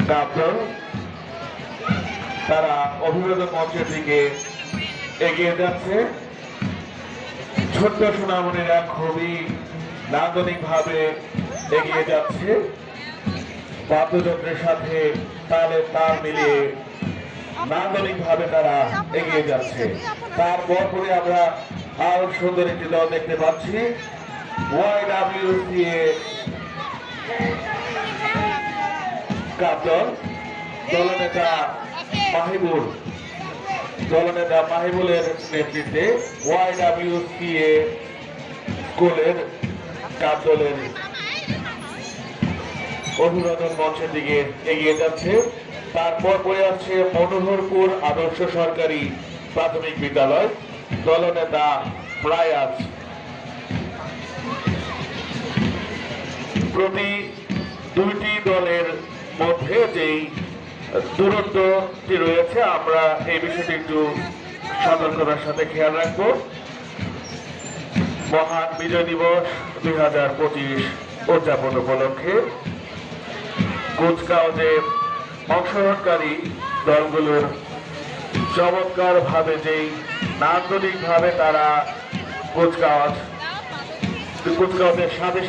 কাপড় তারা অভিবাদন মঞ্চের দিকে এগিয়ে যাচ্ছে। ছোট্ট সোনামণিরা খুবই নান্দনিক ভাবে এগিয়ে যাচ্ছে, বাদ্যযন্ত্রের সাথে তালে তাল মিলিয়ে নান্দনিক ভাবে তারা এগিয়ে যাচ্ছে। তারপর পরে আমরা আরো সুন্দর একটি দল দেখতে পাচ্ছি, YWCA কাপড় দলনেতা মাহিবুলের নেতৃত্বে YWCA স্কুলের কাপ দলের অভিবাদন মঞ্চের দিকে এগিয়ে যাচ্ছে। তারপর পরে আছে মনোহরপুর আদর্শ সরকারি প্রাথমিক বিদ্যালয় দলনেতা প্রায়াজ। প্রতি দুইটি দলের মধ্যে যেই দূরত্বটি রয়েছে আমরা এই বিষয়টি একটু সতর্কতার সাথে খেয়াল রাখবো। মহান বিজয় দিবস 2025 উদযাপন উপলক্ষে কুচকাওয়াজে অংশগ্রহণকারী দলগুলোর চমৎকার ভাবে যেই নান্দনিক ভাবে তারা কুচকাওয়াজের সাথে